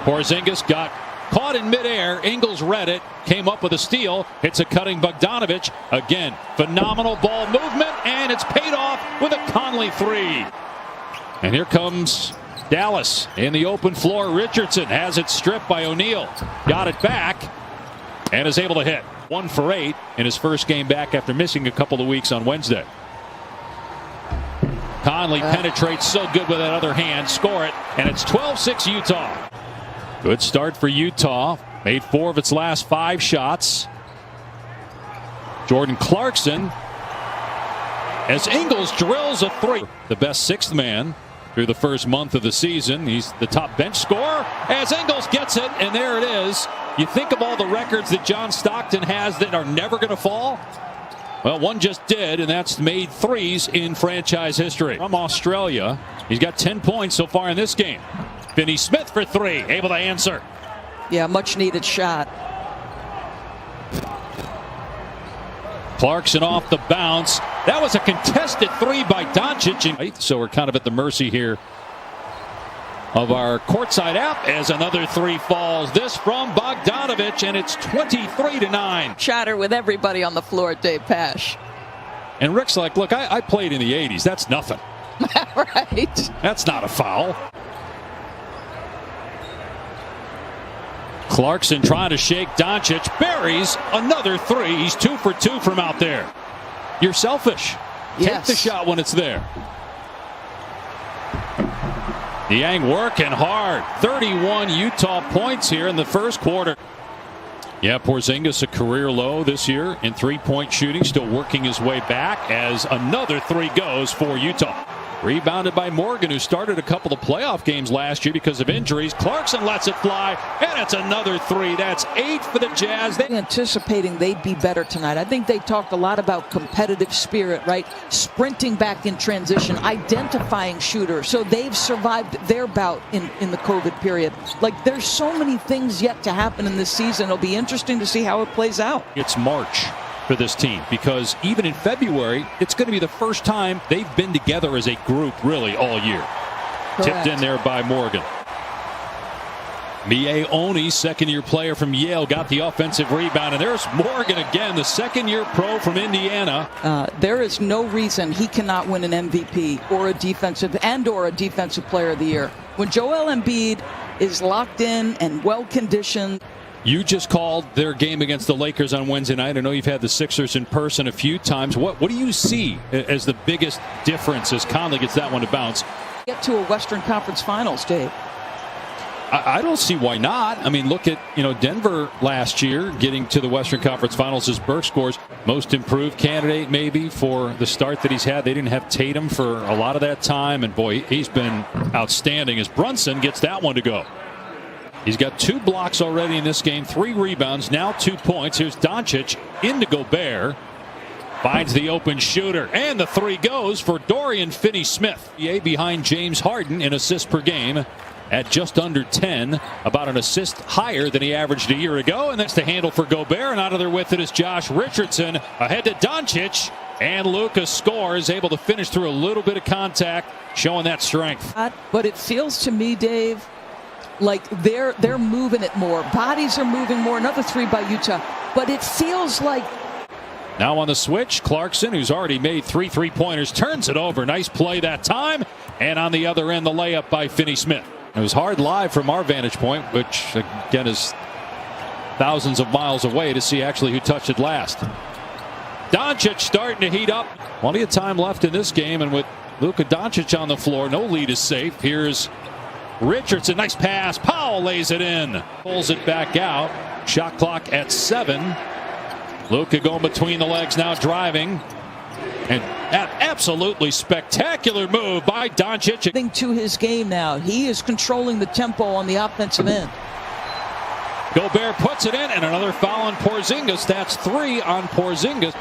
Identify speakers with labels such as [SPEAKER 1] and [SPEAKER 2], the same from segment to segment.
[SPEAKER 1] Porzingis got caught in midair. Ingles read it, came up with a steal, hits a cutting Bogdanovic. Again, phenomenal ball movement, and it's paid off with a Conley three. And here comes Dallas in the open floor. Richardson has it stripped by O'Neal. Got it back and is able to hit. 1 for 8 in his first game back after missing a couple of weeks on Wednesday. Conley penetrates so good with that other hand. Score it, and it's 12-6 Utah. Good start for Utah. Made 4 of its last 5 shots. Jordan Clarkson, as Ingles drills a 3. The best 6th man through the first month of the season. He's the top bench scorer as Ingles gets it, and there it is. You think of all the records that John Stockton has that are never going to fall. Well, one just did, and that's made 3s in franchise history. From Australia, he's got 10 points so far in this game. Finney Smith for 3, able to answer.
[SPEAKER 2] Yeah, much needed shot.
[SPEAKER 1] Clarkson off the bounce. That was a contested 3 by Doncic. So we're kind of at the mercy here of our courtside app as another 3 falls. This from Bogdanovic, and it's 23-9.
[SPEAKER 2] Chatter with everybody on the floor, Dave Pash.
[SPEAKER 1] And Rick's like, look, I played in the 80s. That's nothing.
[SPEAKER 2] Right.
[SPEAKER 1] That's not a foul. Clarkson trying to shake Doncic. Buries another 3. He's 2 for 2 from out there. You're selfish.
[SPEAKER 2] Yes.
[SPEAKER 1] Take the shot when it's there. Niang working hard. 31 Utah points here in the first quarter. Yeah, Porzingis a career low this year in 3-point shooting. Still working his way back as another 3 goes for Utah. Rebounded by Morgan, who started a couple of playoff games last year because of injuries. Clarkson lets it fly, and it's another 3. That's 8 for the Jazz.
[SPEAKER 2] Anticipating they'd be better tonight. I think they talked a lot about competitive spirit, right? Sprinting back in transition, identifying shooters. So they've survived their bout in the COVID period. Like, there's so many things yet to happen in this season. It'll be interesting to see how it plays out.
[SPEAKER 1] It's March for this team, because even in February, it's going to be the first time they've been together as a group really all year.
[SPEAKER 2] Correct.
[SPEAKER 1] Tipped in there by Morgan. Mie Oni, second-year player from Yale, got the offensive rebound, and there's Morgan again, the second-year pro from Indiana.
[SPEAKER 2] There is no reason he cannot win an MVP or a defensive player of the year. When Joel Embiid is locked in and well-conditioned.
[SPEAKER 1] You just called their game against the Lakers on Wednesday night. I know you've had the Sixers in person a few times. What do you see as the biggest difference as Conley gets that one to bounce?
[SPEAKER 2] Get to a Western Conference Finals, Dave.
[SPEAKER 1] I don't see why not. I mean, look at Denver last year getting to the Western Conference Finals as Burke scores. Most improved candidate maybe for the start that he's had. They didn't have Tatum for a lot of that time, and boy, he's been outstanding as Brunson gets that one to go. He's got 2 blocks already in this game, 3 rebounds, now 2 points. Here's Doncic into Gobert. Finds the open shooter, and the 3 goes for Dorian Finney-Smith. Behind James Harden in assists per game at just under 10, about an assist higher than he averaged a year ago. And that's the handle for Gobert, and out of there with it is Josh Richardson. Ahead to Doncic, and Lucas scores, able to finish through a little bit of contact, showing that strength.
[SPEAKER 2] But it feels to me, Dave, like they're moving it more. Bodies are moving more. Another 3 by Utah. But it feels like.
[SPEAKER 1] Now on the switch, Clarkson, who's already made 3 3-pointers, turns it over. Nice play that time. And on the other end, the layup by Finney-Smith. It was hard live from our vantage point, which again is thousands of miles away, to see actually who touched it last. Doncic starting to heat up. Plenty of time left in this game, and with Luka Doncic on the floor, no lead is safe. Here's Richardson, nice pass. Powell lays it in. Pulls it back out. Shot clock at 7. Luka going between the legs now, driving. And an absolutely spectacular move by Doncic.
[SPEAKER 2] To his game now. He is controlling the tempo on the offensive end.
[SPEAKER 1] Gobert puts it in, and another foul on Porzingis. That's 3 on Porzingis.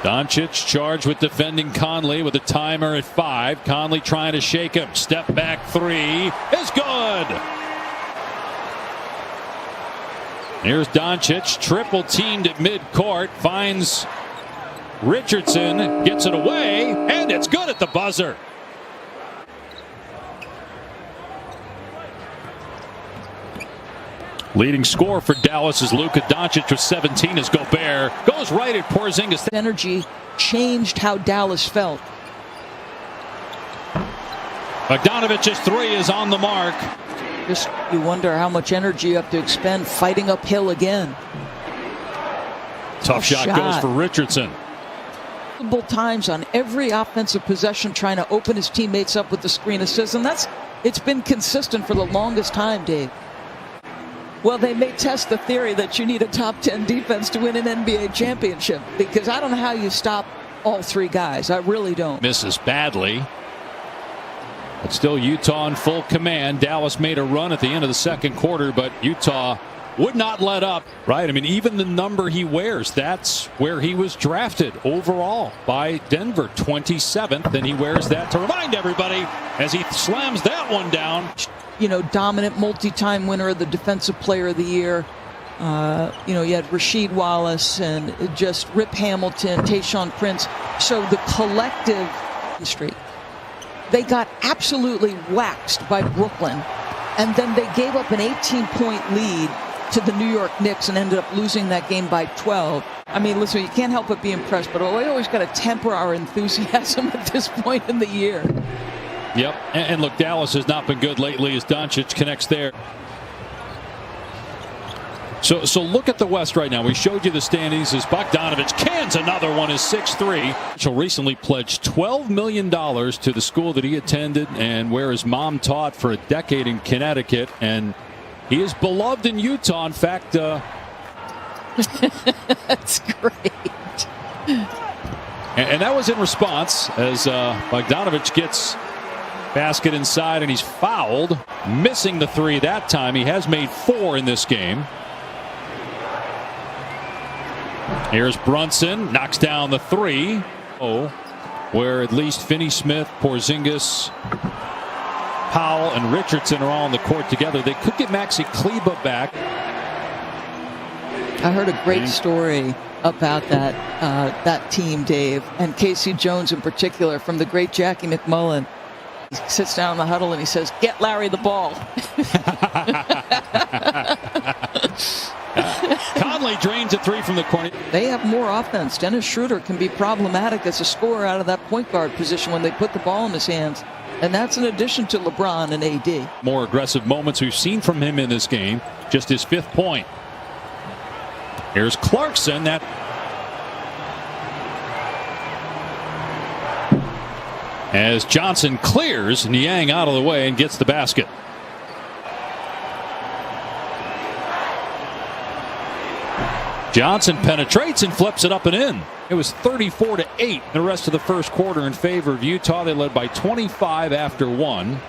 [SPEAKER 1] Doncic charged with defending Conley with a timer at 5. Conley trying to shake him. Step back 3 is good. Here's Doncic, triple teamed at midcourt, finds Richardson, gets it away, and it's good at the buzzer. Leading scorer for Dallas is Luka Doncic with 17 as Gobert goes right at Porzingis.
[SPEAKER 2] Energy changed how Dallas felt.
[SPEAKER 1] Bogdanovic's three is on the mark.
[SPEAKER 2] Just you wonder how much energy you have to expend fighting uphill again.
[SPEAKER 1] Tough shot goes for Richardson.
[SPEAKER 2] Multiple times on every offensive possession trying to open his teammates up with the screen assist, and it's been consistent for the longest time, Dave. Well, they may test the theory that you need a top 10 defense to win an NBA championship, because I don't know how you stop all three guys. I really don't.
[SPEAKER 1] Misses badly. But still Utah in full command. Dallas made a run at the end of the second quarter, but Utah would not let up. Right? I mean, even the number he wears, that's where he was drafted overall by Denver, 27th. And he wears that to remind everybody as he slams that one down.
[SPEAKER 2] You know, dominant multi-time winner of the Defensive Player of the Year. You know, you had Rasheed Wallace and just Rip Hamilton, Tayshaun Prince. So the collective streak. They got absolutely waxed by Brooklyn, and then they gave up an 18-point lead to the New York Knicks and ended up losing that game by 12. I mean, listen, you can't help but be impressed, but we always got to temper our enthusiasm at this point in the year.
[SPEAKER 1] Yep, and look, Dallas has not been good lately as Doncic connects there. So look at the West right now. We showed you the standings as Bogdanovich cans another one is 6-3. Mitchell recently pledged $12 million to the school that he attended and where his mom taught for a decade in Connecticut. And he is beloved in Utah. In fact,
[SPEAKER 2] that's great.
[SPEAKER 1] And that was in response as Bogdanovich gets basket inside and he's fouled, missing the three that time. He has made 4 in this game. Here's Brunson, knocks down the 3. Oh, where at least Finney-Smith, Porzingis, Powell, and Richardson are all on the court together. They could get Maxi Kleber back.
[SPEAKER 2] I heard a great story about that team, Dave, and Casey Jones in particular, from the great Jackie McMullen. He sits down in the huddle and he says, "Get Larry the ball."
[SPEAKER 1] Conley drains a 3 from the corner.
[SPEAKER 2] They have more offense. Dennis Schroeder can be problematic as a scorer out of that point guard position when they put the ball in his hands. And that's in addition to LeBron and AD. More
[SPEAKER 1] aggressive moments we've seen from him in this game. Just his 5th point. Here's Clarkson. That as Johnson clears, Niang out of the way and gets the basket. Johnson penetrates and flips it up and in. It was 34-8 the rest of the first quarter in favor of Utah. They led by 25 after 1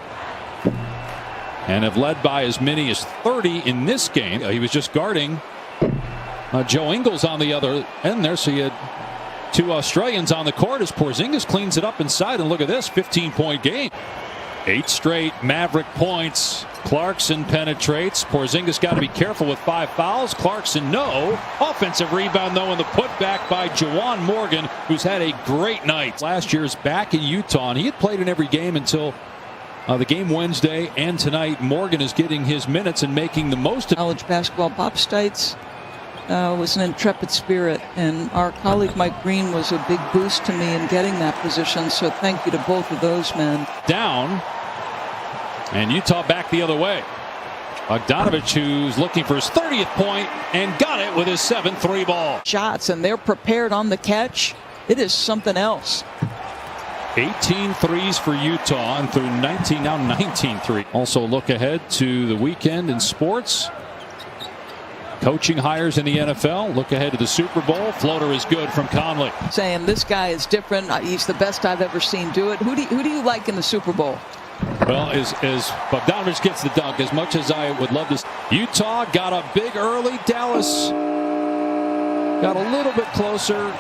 [SPEAKER 1] and have led by as many as 30 in this game. He was just guarding Joe Ingles on the other end there, so you had 2 Australians on the court as Porzingis cleans it up inside. And look at this 15-point game. 8 straight Maverick points. Clarkson penetrates. Porzingis got to be careful with 5 fouls. Clarkson no. Offensive rebound though, and the putback by Juwan Morgan, who's had a great night. Last year's back in Utah, and he had played in every game until the game Wednesday, and tonight Morgan is getting his minutes and making the most of
[SPEAKER 2] college basketball. Bob Stites was an intrepid spirit, and our colleague Mike Green was a big boost to me in getting that position, so thank you to both of those men.
[SPEAKER 1] Down, and Utah back the other way. Bogdanovich, who's looking for his 30th point, and got it with his 7th 3-ball.
[SPEAKER 2] Shots, and they're prepared on the catch. It is something else.
[SPEAKER 1] 18 threes for Utah, and through 19 threes. Also look ahead to the weekend in sports. Coaching hires in the NFL. Look ahead to the Super Bowl. Floater is good from Conley.
[SPEAKER 2] Saying this guy is different. He's the best I've ever seen do it. Who do you like in the Super Bowl?
[SPEAKER 1] Well, as Bogdanovich gets the dunk, as much as I would love this, Utah got up big early. Dallas got a little bit closer.